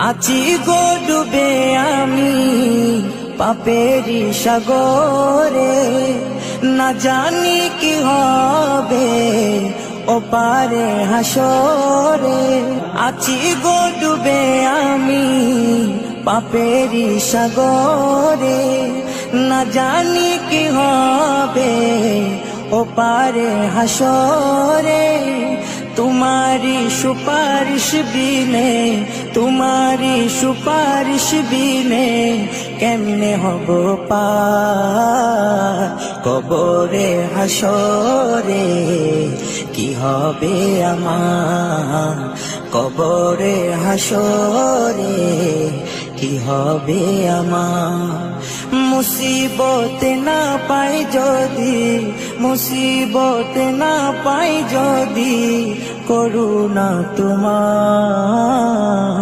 আছি গো ডুবে আমি পাপেরি সাগরে, না জানি কি হবে ওপারে হাসরে। আছি গো ডুবে আমি পাপেরি সাগরে, না জানি কি হবে ওপারে হাসরে। तुम्हारी सुपारिश बिने, तुम्हारी सुपारिश बिने केमने हबो पार कबरे हासरे। কি হবে আমার কবরে হাসরে, কি হবে আমার। মুসিবতে না পাই যদি, মুসিবতে না পাই যদি, করুণা তোমার